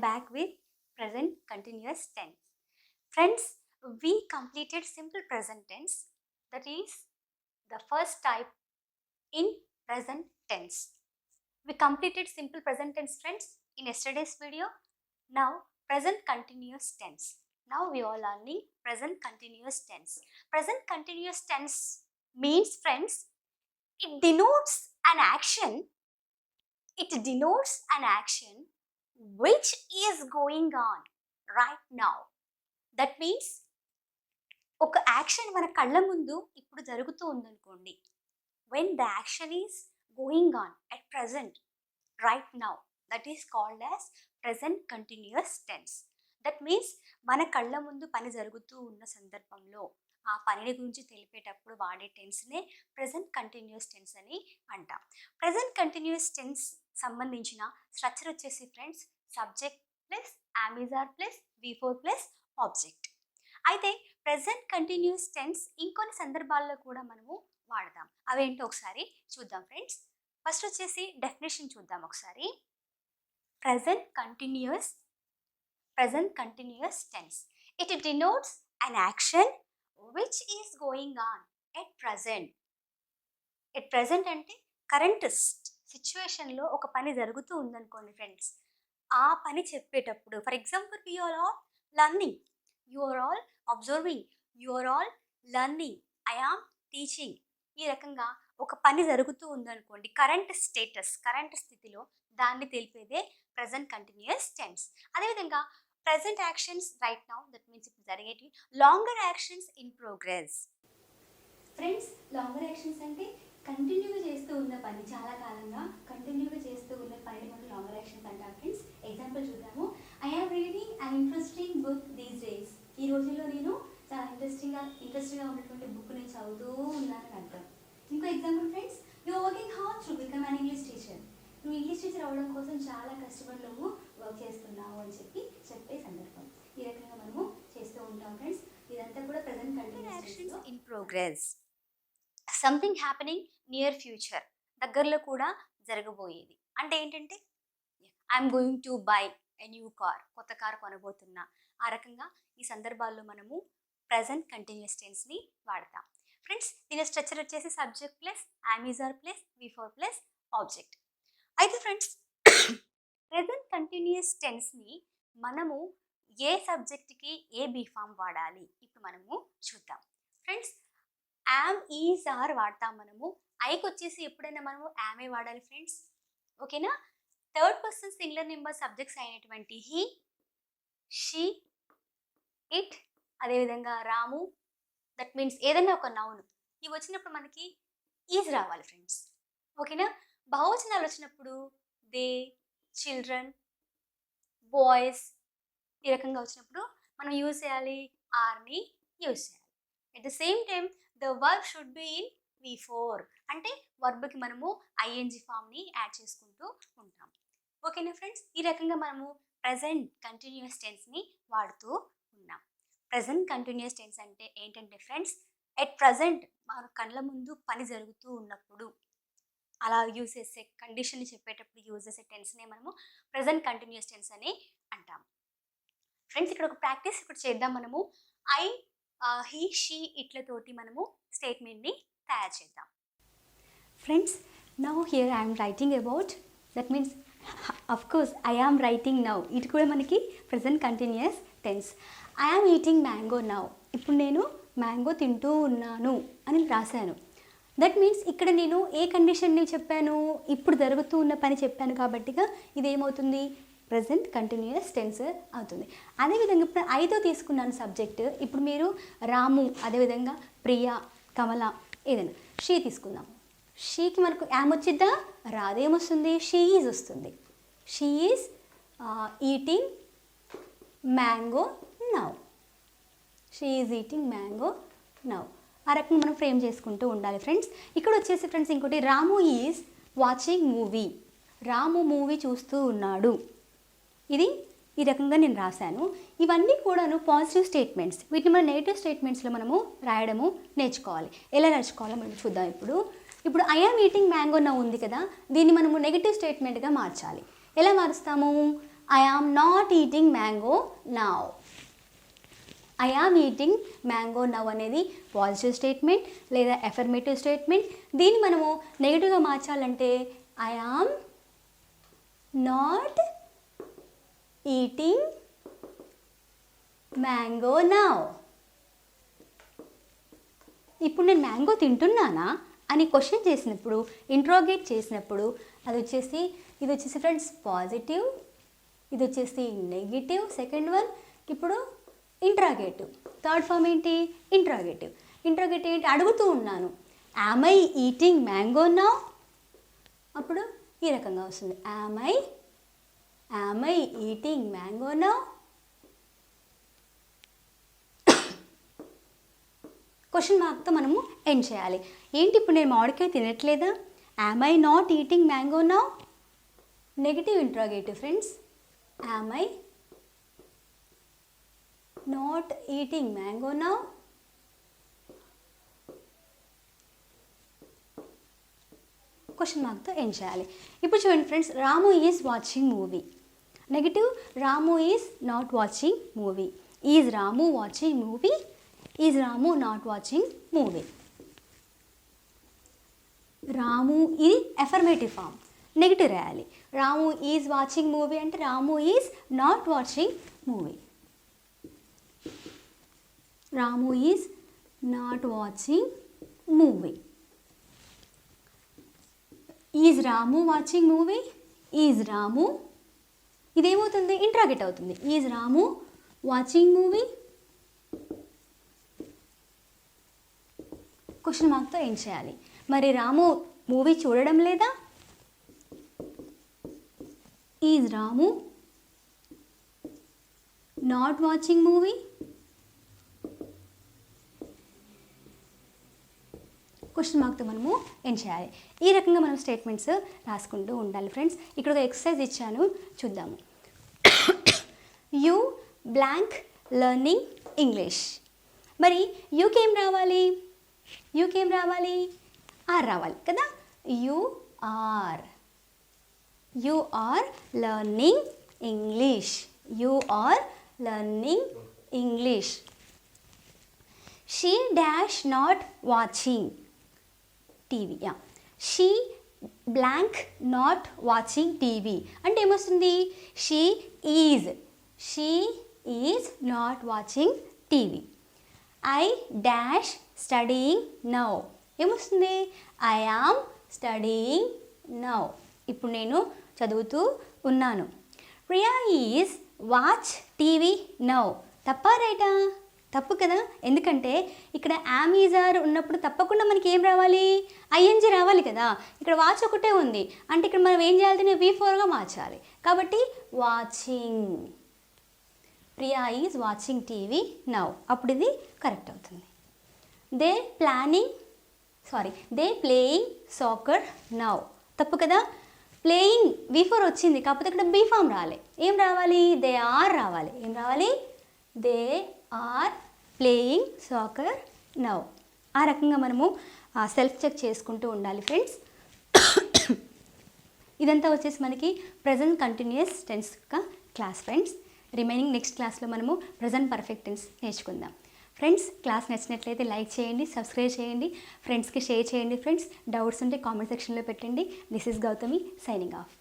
back with present continuous tense. Friends, we completed simple present tense, that is the first type in present tense. We completed simple present tense, friends, in yesterday's video. Now, present continuous tense. Now we are learning present continuous tense. Present continuous tense means, friends, it denotes an action. It denotes an action which is going on right now. That means ఒక action మన కళ్ళ ముందు ఇప్పుడు జరుగుతూ ఉందనుకోండి. When the action is going on at present right now, that is called as present continuous tense. That means మన కళ్ళ ముందు పని జరుగుతూ ఉన్న సందర్భంలో ఆ పనిని గురించి తెలిపేటప్పుడు వాడే టెన్స్నే ప్రజెంట్ కంటిన్యూస్ టెన్స్ అని అంటాం. ప్రజెంట్ కంటిన్యూస్ టెన్స్ సంబంధించిన స్ట్రక్చర్ వచ్చేసి friends subject plus am is are plus V4 plus object. అయితే ప్రజెంట్ కంటిన్యూస్ టెన్స్ ఇంకొన్ని సందర్భాల్లో కూడా మనము వాడదాం. అవేంటో ఒకసారి చూద్దాం ఫ్రెండ్స్. ఫస్ట్ వచ్చేసి డెఫినేషన్ చూద్దాం ఒకసారి. Present continuous tense, it denotes an action which is going on at present. At present అంటే కరెంట్ సిచ్యువేషన్లో ఒక పని జరుగుతూ ఉందనుకోండి ఫ్రెండ్స్, ఆ పని చెప్పేటప్పుడు for example you are all learning, you are all observing, you are all learning, I am teaching. ఈ రకంగా ఒక పని జరుగుతూ ఉందనుకోండి, కరెంట్ స్టేటస్, కరెంట్ స్థితిలో దాన్ని తెలిపేదే ప్రజెంట్ కంటిన్యూస్ టెన్స్. అదేవిధంగా present actions right now, that means ఇప్పుడు జరిగేటివి. Longer actions in progress. Friends, longer actions అంటే కంటిన్యూగా చేస్తూ ఉన్న పని, చాలా కాలంగా కంటిన్యూగా చేస్తూ ఉన్న పనిని మనం లాంగర్ యాక్షన్స్ అంటాం ఫ్రెండ్స్. ఎగ్జాంపుల్ చూద్దాము. I am reading an interesting book these days. ఈ రోజుల్లో నేను చాలా ఇంట్రెస్టింగ్గా ఉన్నటువంటి బుక్ నేను చదువుతూ ఉన్నానని అర్థం. ఇంకో example friends, you are working hard to become an English teacher. నువ్వు ఇంగ్లీష్ టీచర్ అవ్వడం కోసం చాలా కష్టపడి నువ్వు వర్క్ చేస్తున్నావు అని చెప్పే సందర్భం. ఈ రకంగా మనము చేస్తూ ఉంటాం ఫ్రెండ్స్. ఇదంతా కూడా present continuous in progress. Something happening near future, దగ్గరలో కూడా జరగబోయేది. అంటే ఏంటంటే I'm going to buy a new car, కొత్త కార్ కొనబోతున్నా. ఆ రకంగా ఈ సందర్భాల్లో మనము ప్రజెంట్ కంటిన్యూస్ టెన్స్ని వాడతాం ఫ్రెండ్స్. దీని స్ట్రక్చర్ వచ్చేసి subject plus am is are plus V4 plus object. అయితే ఫ్రెండ్స్, ప్రెజెంట్ కంటిన్యూస్ టెన్స్ని మనము ఏ సబ్జెక్ట్కి ఏ బీ ఫామ్ వాడాలి ఇప్పుడు మనము చూద్దాం ఫ్రెండ్స్. యామ్, ఈజ్, ఆర్ వాడతాం మనము. ఐకి వచ్చేసి ఎప్పుడైనా మనము యామే వాడాలి ఫ్రెండ్స్, ఓకేనా. Third person singular number subjects అయినటువంటి హీ, షీ, ఇట్, అదేవిధంగా రాము, దట్ మీన్స్ ఏదైనా ఒక నౌన్, ఇవి వచ్చినప్పుడు మనకి ఈజ్ రావాలి ఫ్రెండ్స్, ఓకేనా. బహువచనాలు వచ్చినప్పుడు దే, చిల్డ్రన్, బాయ్స్, ఈ రకంగా వచ్చినప్పుడు మనం యూజ్ చేయాలి ఆర్ని యూజ్ చేయాలి. At the same time the verb should be in V4, అంటే వర్బ్కి మనము ఐఎన్జి ఫామ్ని యాడ్ చేసుకుంటూ ఉంటాం, ఓకేనా ఫ్రెండ్స్. ఈ రకంగా మనము ప్రజెంట్ కంటిన్యూస్ టెన్స్ని వాడుతూ ఉన్నాం. ప్రజెంట్ కంటిన్యూస్ టెన్స్ అంటే ఏంటంటే ఫ్రెండ్స్, ఎట్ ప్రజెంట్ మన కళ్ళ ముందు పని జరుగుతూ ఉన్నప్పుడు అలా యూజ్ చేసే కండిషన్ని చెప్పేటప్పుడు యూజ్ చేసే టెన్స్నే మనము ప్రజెంట్ కంటిన్యూస్ టెన్స్ అని అంటాం ఫ్రెండ్స్. ఇక్కడ ఒక ప్రాక్టీస్ ఇప్పుడు చేద్దాం మనము. ఐ, హీ, షీ, ఇట్లతోటి మనము స్టేట్మెంట్ని తయారు చేద్దాం friends. Now here I'm writing about, that means of course I am writing now, ఇది కూడా మనకి present continuous tense. I am eating mango now, ఇప్పుడు నేను మ్యాంగో తింటూ ఉన్నాను అని రాశాను. దట్ మీన్స్ ఇక్కడ నేను ఏ కండిషన్ని చెప్పాను, ఇప్పుడు జరుగుతూ ఉన్న పని చెప్పాను కాబట్టిగా ఇదేమవుతుంది, ప్రజెంట్ కంటిన్యూస్ టెన్స్ అవుతుంది. అదేవిధంగా ఇప్పుడు ఐతో తీసుకున్నాను సబ్జెక్ట్, ఇప్పుడు మీరు రాము, అదేవిధంగా ప్రియా, కమల, ఏదైనా షీ తీసుకుందాం. షీకి మనకు యామ్ వచ్చిద్దా, రాదేమొస్తుంది, షీ ఈజ్ వస్తుంది. She is eating mango now, she is eating mango now. ఆ రకంగా మనం ఫ్రేమ్ చేసుకుంటూ ఉండాలి ఫ్రెండ్స్. ఇక్కడ వచ్చేసి ఫ్రెండ్స్ ఇంకోటి, Ramu is watching movie, Ramu movie చూస్తూ ఉన్నాడు. ఇది ఈ రకంగా నేను రాశాను. ఇవన్నీ కూడాను పాజిటివ్ స్టేట్మెంట్స్. వీటిని మన నెగిటివ్ స్టేట్మెంట్స్లో మనము రాయడము నేర్చుకోవాలి. ఎలా నేర్చుకోవాలో మనం చూద్దాం. ఇప్పుడు I am eating mango now ఉంది కదా, దీన్ని మనము నెగిటివ్ స్టేట్మెంట్గా మార్చాలి. ఎలా మారుస్తాము, I am not eating mango now. I am eating mango now అనేది పాజిటివ్ స్టేట్మెంట్ లేదా ఎఫర్మేటివ్ స్టేట్మెంట్. దీన్ని మనము నెగిటివ్గా మార్చాలంటే I am not eating mango now. ఇప్పుడు నేను మ్యాంగో తింటున్నానా అని క్వశ్చన్ చేసినప్పుడు, ఇంట్రోగేట్ చేసినప్పుడు ఇది వచ్చేసి ఫ్రెండ్స్ పాజిటివ్, ఇది వచ్చేసి నెగిటివ్ సెకండ్ వన్. ఇప్పుడు ఇంట్రాగేటివ్ థర్డ్ ఫామ్ ఏంటి? ఇంట్రాగేటివ్. ఇంట్రాగేటివ్ ఏంటి? అడుగుతూ ఉన్నాను, am I eating mango now? అప్పుడు ఈ రకంగా వస్తుంది, am I eating mango now? Question మార్క్తో మనము ఎండ్ చేయాలి. ఏంటి ఇప్పుడు నేను మామిడికాయ తినట్లేదా? Am I not eating mango now? Negative interrogative friends. Am I not eating mango now? Question మార్క్తో ఎండ్ చేయాలి. ఇప్పుడు చూడండి friends, Ramu is watching movie. Negative, Ramu is not watching movie. Is Ramu watching movie? Is Ramu not watching movie? Ramu ఇది affirmative form, negative రాయాలి. రాము is watching movie అంటే Ramu is not watching movie. Ramu is not watching movie. Is Ramu watching movie? Is Ramu ఇదేమవుతుంది? Interrogate అవుతుంది. Is Ramu watching movie? Question మార్క్తో ఏం చేయాలి? మరి Ramu movie చూడడం లేదా? Is Ramu not watching movie? Question మార్క్తో మనము ఏం చేయాలి? ఈ రకంగా మనం స్టేట్మెంట్స్ రాసుకుంటూ ఉండాలి ఫ్రెండ్స్. ఇక్కడ ఒక ఎక్సర్సైజ్ ఇచ్చాను, చూద్దాము. You blank learning English. మరి యూకేం రావాలి? యూకేం రావాలి? ఆర్ రావాలి కదా. You are learning English. You are learning English. She dash not watching TV. She blank not watching TV అంటే ఏమొస్తుంది? She is not watching TV. I dash studying now ఏమొస్తుంది? I am studying now. ఇప్పుడు నేను చదువుతూ ఉన్నాను. Priya is watch TV now. తప్పా రైటా? తప్పు కదా. ఎందుకంటే ఇక్కడ యామ్ ఈజ్ ఆర్ ఉన్నప్పుడు తప్పకుండా మనకి ఏం రావాలి? ఐఎన్జీ రావాలి కదా. ఇక్కడ వాచ్ ఒకటే ఉంది అంటే ఇక్కడ మనం ఏం చేయాలి? V4గా మార్చాలి. కాబట్టి watching. Priya is watching TV now. అప్పుడు ఇది కరెక్ట్ అవుతుంది. They playing soccer now. తప్పు కదా. ప్లేయింగ్ V4 వచ్చింది, కాకపోతే ఇక్కడ బీ ఫామ్ రావాలి. ఏం రావాలి? దే ఆర్ రావాలి. ఏం రావాలి? They are playing soccer now. ఆ రకంగా మనము సెల్ఫ్ చెక్ చేసుకుంటూ ఉండాలి ఫ్రెండ్స్. ఇదంతా వచ్చేసి మనకి ప్రజెంట్ కంటిన్యూస్ టెన్స్ యొక్క క్లాస్ ఫ్రెండ్స్. రిమైనింగ్ నెక్స్ట్ క్లాస్లో మనము ప్రజెంట్ పర్ఫెక్ట్ టెన్స్ నేర్చుకుందాం ఫ్రెండ్స్. క్లాస్ నచ్చినట్లయితే లైక్ చేయండి, సబ్స్క్రైబ్ చేయండి, ఫ్రెండ్స్కి షేర్ చేయండి ఫ్రెండ్స్. డౌట్స్ ఉంటే కామెంట్ సెక్షన్లో పెట్టండి. This is Gautami signing off.